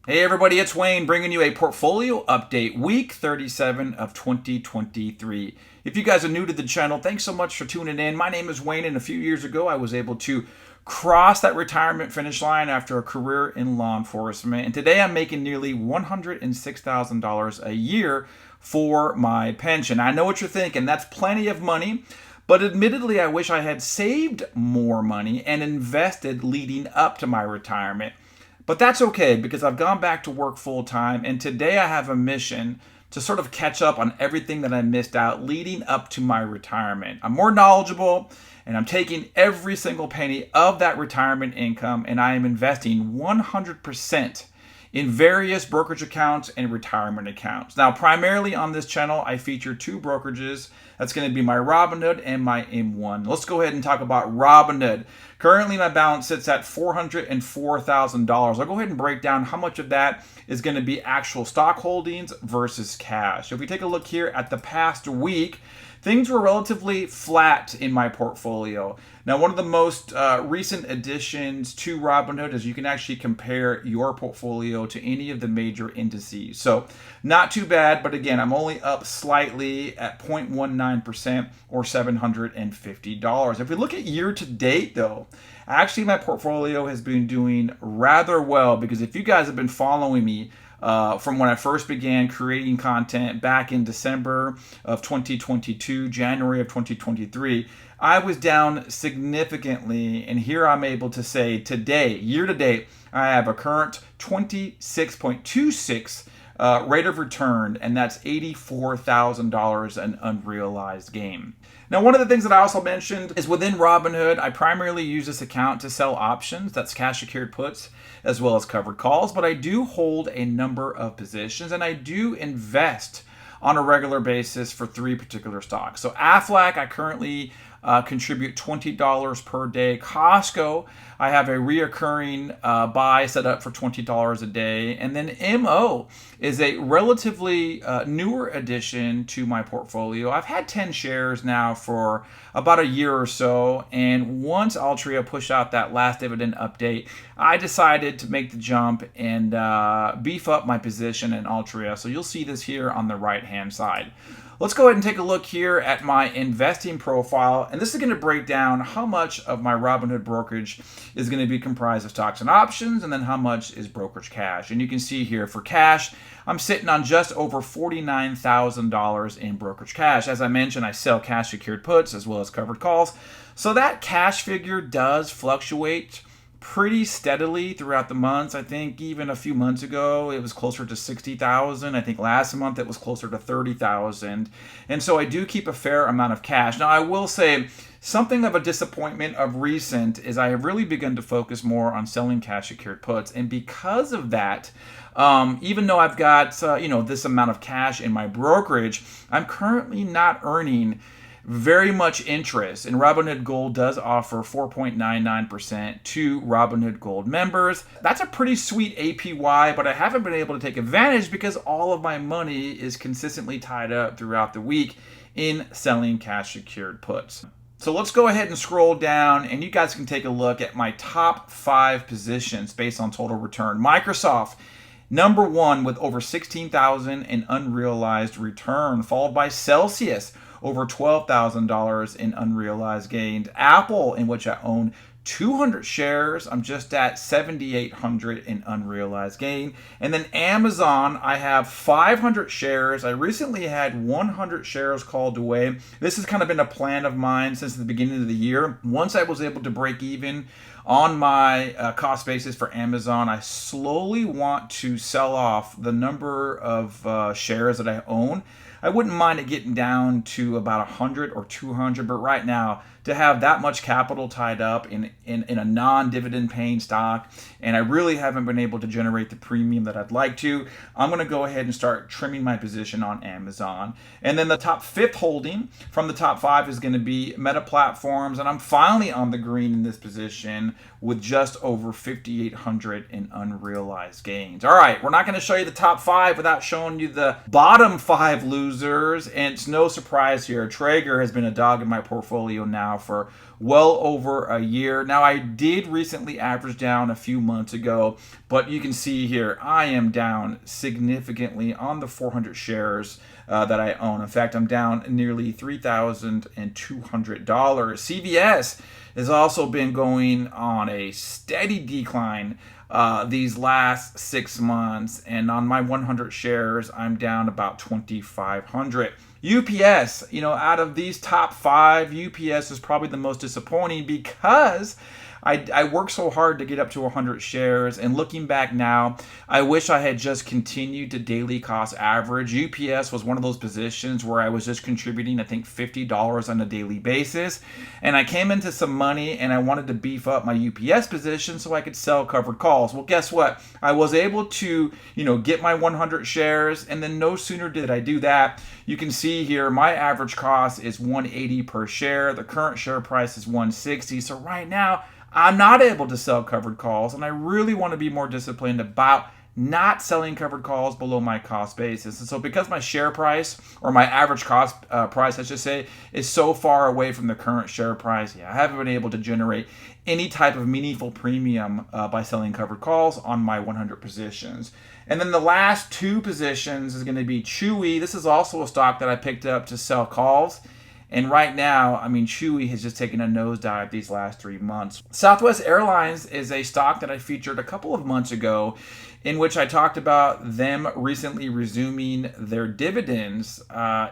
Hey everybody, it's Wayne bringing you a portfolio update, week 37 of 2023. If you guys are new to the channel, thanks so much for tuning in. My name is Wayne, and a few years ago I was able to cross that retirement finish line after a career in law enforcement. And today I'm making nearly $106,000 a year for my pension. I know what you're thinking, that's plenty of money. But admittedly, I wish I had saved more money and invested leading up to my retirement. But that's okay because I've gone back to work full time, and today I have a mission to sort of catch up on everything that I missed out leading up to my retirement. I'm more knowledgeable, and I'm taking every single penny of that retirement income and I am investing 100% in various brokerage accounts and retirement accounts. Now, primarily on this channel, I feature two brokerages. That's going to be my Robinhood and my M1. Let's go ahead and talk about Robinhood. Currently, my balance sits at $404,000. I'll go ahead and break down how much of that is going to be actual stock holdings versus cash. So if we take a look here at the past week, things were relatively flat in my portfolio. Now, one of the most recent additions to Robinhood is you can actually compare your portfolio to any of the major indices. So not too bad, but again, I'm only up slightly at 0.19% or $750. If we look at year to date though, actually my portfolio has been doing rather well, because if you guys have been following me from when I first began creating content back in December of 2022, January of 2023, I was down significantly. And here I'm able to say today, year to date, I have a current 26.26 rate of return, and that's $84,000 an unrealized gain. Now, one of the things that I also mentioned is within Robinhood, I primarily use this account to sell options, that's cash secured puts, as well as covered calls, but I do hold a number of positions and I do invest on a regular basis for three particular stocks. So Aflac, I currently contribute $20 per day. Costco, I have a reoccurring buy set up for $20 a day. And then MO is a relatively newer addition to my portfolio. I've had 10 shares now for about a year or so. And once Altria pushed out that last dividend update, I decided to make the jump and beef up my position in Altria. So you'll see this here on the right-hand side. Let's go ahead and take a look here at my investing profile, and this is going to break down how much of my Robinhood brokerage is going to be comprised of stocks and options, and then how much is brokerage cash. And you can see here for cash, I'm sitting on just over $49,000 in brokerage cash. As I mentioned, I sell cash secured puts as well as covered calls, so that cash figure does fluctuate pretty steadily throughout the months. I think even a few months ago it was closer to 60,000. I think last month it was closer to 30,000. And so I do keep a fair amount of cash. Now, I will say something of a disappointment of recent is I have really begun to focus more on selling cash secured puts, and because of that, even though I've got this amount of cash in my brokerage, I'm currently not earning very much interest. And Robinhood Gold does offer 4.99% to Robinhood Gold members. That's a pretty sweet APY, but I haven't been able to take advantage because all of my money is consistently tied up throughout the week in selling cash secured puts. So let's go ahead and scroll down, and you guys can take a look at my top 5 positions based on total return. Microsoft, number 1 with over 16,000 in unrealized return, followed by Celsius, over $12,000 in unrealized gains. Apple, in which I own 200 shares, I'm just at 7,800 in unrealized gain. And then Amazon, I have 500 shares. I recently had 100 shares called away. This has kind of been a plan of mine since the beginning of the year. Once I was able to break even on my cost basis for Amazon, I slowly want to sell off the number of shares that I own. I wouldn't mind it getting down to about 100 or 200, but right now, to have that much capital tied up in a non-dividend paying stock, and I really haven't been able to generate the premium that I'd like to, I'm going to go ahead and start trimming my position on Amazon. And then the top 5th holding from the top 5 is going to be Meta Platforms, and I'm finally on the green in this position with just over 5,800 in unrealized gains. All right, we're not going to show you the top 5 without showing you the bottom 5 losers, and it's no surprise here. Traeger has been a dog in my portfolio now for well over a year. Now, I did recently average down a few months ago, but you can see here I am down significantly on the 400 shares that I own. In fact, I'm down nearly $3,200. CVS has also been going on a steady decline these last 6 months, and on my 100 shares, I'm down about 2,500. UPS, out of these top 5, UPS is probably the most disappointing because I worked so hard to get up to 100 shares, and looking back now, I wish I had just continued to daily cost average. UPS was one of those positions where I was just contributing, I think, $50 on a daily basis, and I came into some money and I wanted to beef up my UPS position so I could sell covered calls. Well, guess what? I was able to, get my 100 shares, and then no sooner did I do that, you can see here my average cost is $180 per share. The current share price is $160. So right now, I'm not able to sell covered calls, and I really want to be more disciplined about not selling covered calls below my cost basis. And so because my share price, or my average cost price, I should say, is so far away from the current share price, I haven't been able to generate any type of meaningful premium by selling covered calls on my 100 positions. And then the last 2 positions is going to be Chewy. This is also a stock that I picked up to sell calls. And right now, Chewy has just taken a nosedive these last 3 months. Southwest Airlines is a stock that I featured a couple of months ago, in which I talked about them recently resuming their dividends.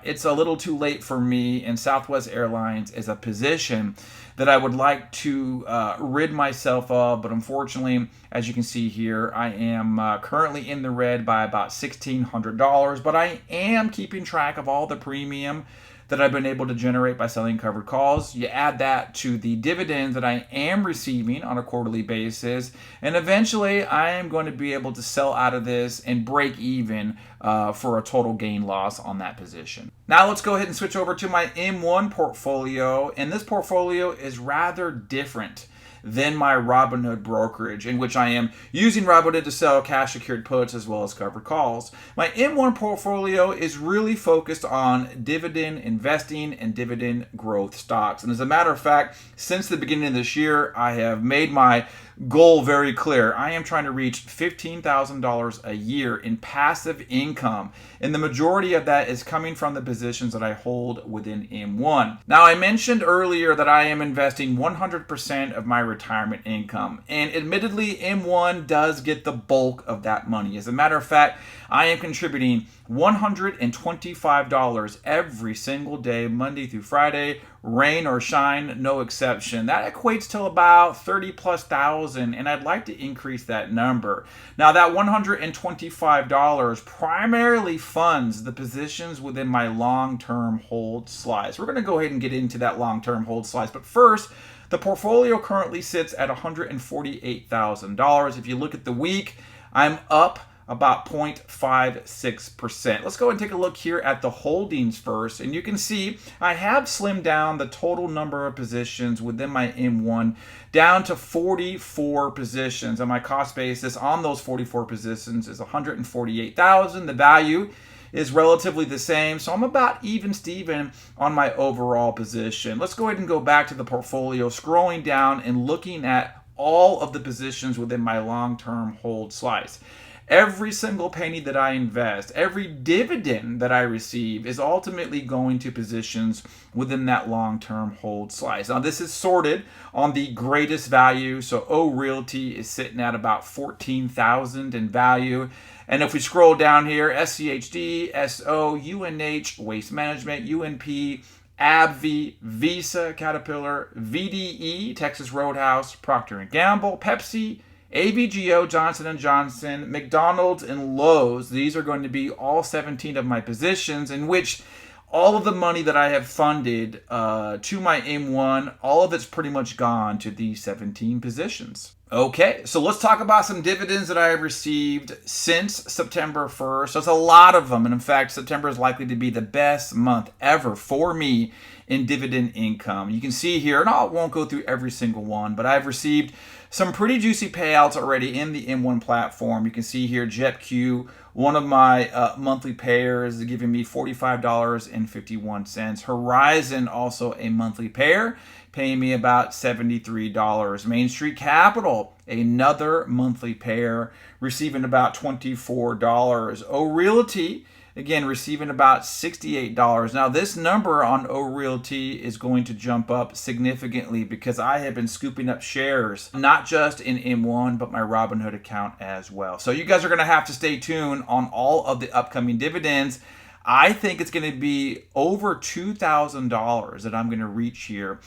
It's a little too late for me, and Southwest Airlines is a position that I would like to rid myself of, but unfortunately, as you can see here, I am currently in the red by about $1,600, but I am keeping track of all the premium that I've been able to generate by selling covered calls. You add that to the dividends that I am receiving on a quarterly basis, and eventually I am going to be able to sell out of this and break even for a total gain loss on that position. Now let's go ahead and switch over to my M1 portfolio, and this portfolio is rather different than my Robinhood brokerage, in which I am using Robinhood to sell cash secured puts as well as covered calls. My M1 portfolio is really focused on dividend investing and dividend growth stocks. And as a matter of fact, since the beginning of this year, I have made my goal very clear. I am trying to reach $15,000 a year in passive income, and the majority of that is coming from the positions that I hold within M1. Now, I mentioned earlier that I am investing 100% of my retirement income, and admittedly, M1 does get the bulk of that money. As a matter of fact, I am contributing $125 every single day, Monday through Friday, rain or shine, no exception. That equates to about 30+ thousand, and I'd like to increase that number. Now, that $125 primarily funds the positions within my long-term hold slice. We're going to go ahead and get into that long-term hold slice, but first, the portfolio currently sits at $148,000. If you look at the week, I'm up about 0.56%. Let's go and take a look here at the holdings first, and you can see I have slimmed down the total number of positions within my M1 down to 44 positions, and my cost basis on those 44 positions is $148,000. The value is relatively the same, so I'm about even Steven on my overall position. Let's go ahead and go back to the portfolio, scrolling down and looking at all of the positions within my long-term hold slice. Every single penny that I invest, every dividend that I receive is ultimately going to positions within that long-term hold slice. Now, this is sorted on the greatest value. So O Realty is sitting at about $14,000 in value. And if we scroll down here, SCHD, SO, UNH, Waste Management, UNP, AbbVie, Visa, Caterpillar, VDE, Texas Roadhouse, Procter & Gamble, Pepsi, AVGO, Johnson & Johnson, McDonald's, and Lowe's. These are going to be all 17 of my positions, in which all of the money that I have funded to my M1, all of it's pretty much gone to these 17 positions. Okay, so let's talk about some dividends that I have received since September 1st. There's a lot of them, and in fact, September is likely to be the best month ever for me in dividend income. You can see here, and I won't go through every single one, but I've received Some pretty juicy payouts already in the M1 platform. You can see here JetQ, one of my monthly payers, is giving me $45.51. Horizon, also a monthly payer, paying me about $73. Main Street Capital, another monthly payer, receiving about $24. O'Realty, again, receiving about $68. Now, this number on O'Realty is going to jump up significantly because I have been scooping up shares, not just in M1, but my Robinhood account as well. So you guys are going to have to stay tuned on all of the upcoming dividends. I think it's going to be over $2,000 that I'm going to reach here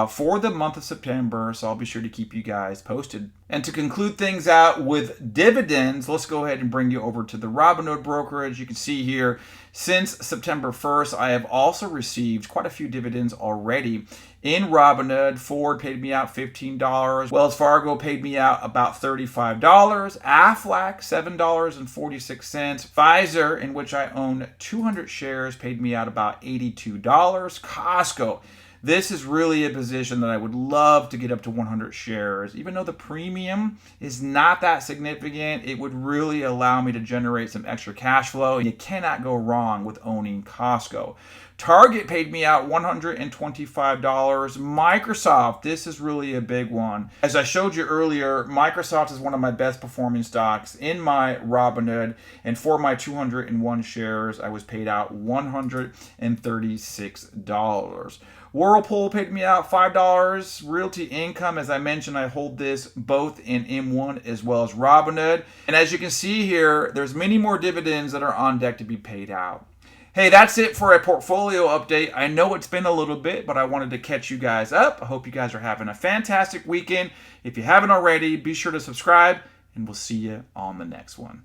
for the month of September. So I'll be sure to keep you guys posted. And to conclude things out with dividends, let's go ahead and bring you over to the Robinhood brokerage. You can see here, since September 1st, I have also received quite a few dividends already in Robinhood. Ford paid me out $15. Wells Fargo paid me out about $35. Aflac, $7.46. Pfizer, in which I own 200 shares, paid me out about $82. Costco. This is really a position that I would love to get up to 100 shares. Even though the premium is not that significant, it would really allow me to generate some extra cash flow. And you cannot go wrong with owning Costco. Target paid me out $125. Microsoft, this is really a big one. As I showed you earlier, Microsoft is one of my best performing stocks in my Robinhood. And for my 201 shares, I was paid out $136. Whirlpool paid me out $5. Realty Income, as I mentioned, I hold this both in M1 as well as Robinhood. And as you can see here, there's many more dividends that are on deck to be paid out. Hey, that's it for a portfolio update. I know it's been a little bit, but I wanted to catch you guys up. I hope you guys are having a fantastic weekend. If you haven't already, be sure to subscribe, and we'll see you on the next one.